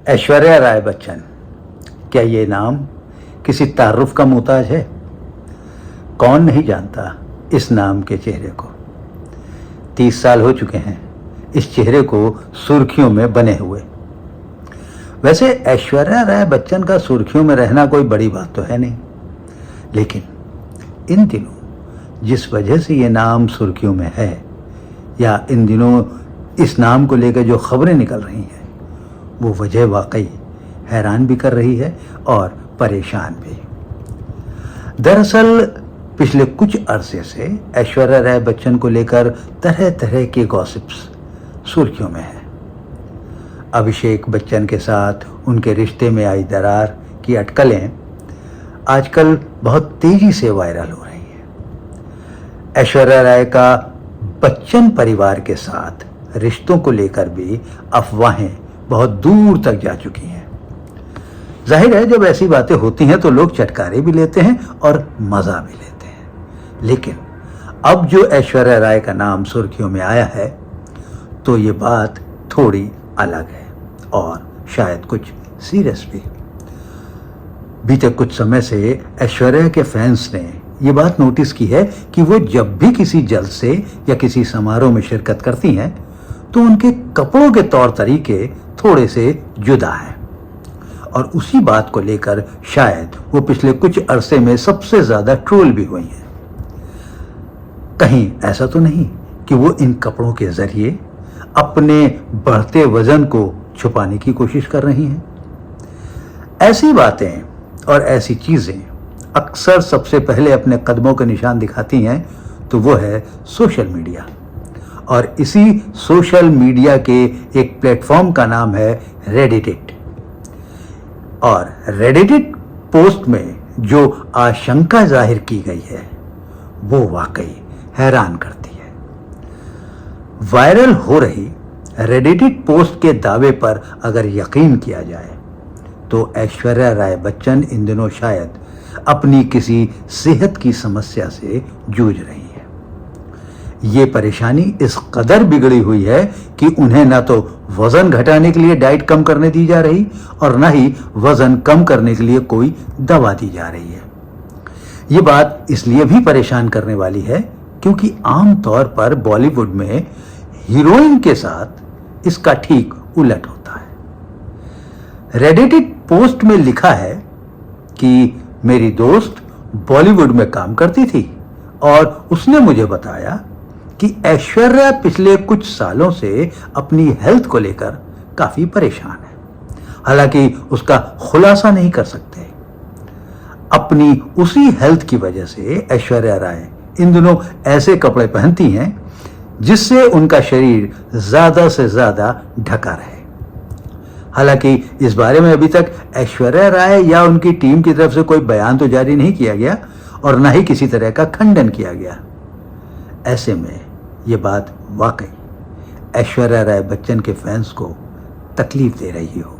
ऐश्वर्या राय बच्चन, क्या ये नाम किसी तारुफ का मोहताज है? कौन नहीं जानता इस नाम के चेहरे को। 30 साल हो चुके हैं इस चेहरे को सुर्खियों में बने हुए। वैसे ऐश्वर्या राय बच्चन का सुर्खियों में रहना कोई बड़ी बात तो है नहीं, लेकिन इन दिनों जिस वजह से ये नाम सुर्खियों में है, या इन दिनों इस नाम को लेकर जो खबरें निकल रही हैं, वो वजह वाकई हैरान भी कर रही है और परेशान भी। दरअसल पिछले कुछ अरसे से ऐश्वर्या राय बच्चन को लेकर तरह तरह के गॉसिप्स सुर्खियों में है। अभिषेक बच्चन के साथ उनके रिश्ते में आई दरार की अटकलें आजकल बहुत तेजी से वायरल हो रही हैं। ऐश्वर्या राय का बच्चन परिवार के साथ रिश्तों को लेकर भी अफवाहें बहुत दूर तक जा चुकी हैं। जाहिर है जब ऐसी बातें होती हैं तो लोग चटकारे भी लेते हैं और मजा भी लेते हैं, लेकिन अब जो ऐश्वर्या राय का नाम सुर्खियों में आया है तो ये बात थोड़ी अलग है और शायद कुछ सीरियस भी। बीते कुछ समय से ऐश्वर्या के फैंस ने ये बात नोटिस की है कि वो जब भी किसी जलसे या किसी समारोह में शिरकत करती हैं तो उनके कपड़ों के तौर तरीके थोड़े से जुदा हैं, और उसी बात को लेकर शायद वो पिछले कुछ अरसे में सबसे ज्यादा ट्रोल भी हुई हैं। कहीं ऐसा तो नहीं कि वो इन कपड़ों के जरिए अपने बढ़ते वजन को छुपाने की कोशिश कर रही हैं? ऐसी बातें और ऐसी चीजें अक्सर सबसे पहले अपने कदमों के निशान दिखाती हैं तो वो है सोशल मीडिया, और इसी सोशल मीडिया के एक प्लेटफॉर्म का नाम है रेडिट। और रेडिट पोस्ट में जो आशंका जाहिर की गई है वो वाकई हैरान करती है। वायरल हो रही रेडिट पोस्ट के दावे पर अगर यकीन किया जाए तो ऐश्वर्या राय बच्चन इन दिनों शायद अपनी किसी सेहत की समस्या से जूझ रही है। ये परेशानी इस कदर बिगड़ी हुई है कि उन्हें ना तो वजन घटाने के लिए डाइट कम करने दी जा रही और ना ही वजन कम करने के लिए कोई दवा दी जा रही है। ये बात इसलिए भी परेशान करने वाली है क्योंकि आमतौर पर बॉलीवुड में हीरोइन के साथ इसका ठीक उलट होता है। रेडिट पोस्ट में लिखा है कि मेरी दोस्त बॉलीवुड में काम करती थी और उसने मुझे बताया कि ऐश्वर्या पिछले कुछ सालों से अपनी हेल्थ को लेकर काफी परेशान है। हालांकि उसका खुलासा नहीं कर सकते। अपनी उसी हेल्थ की वजह से ऐश्वर्या राय इन दिनों ऐसे कपड़े पहनती हैं जिससे उनका शरीर ज्यादा से ज्यादा ढका रहे। हालांकि इस बारे में अभी तक ऐश्वर्या राय या उनकी टीम की तरफ से कोई बयान तो जारी नहीं किया गया और ना ही किसी तरह का खंडन किया गया। ऐसे में ये बात वाकई ऐश्वर्या राय बच्चन के फैंस को तकलीफ दे रही हो।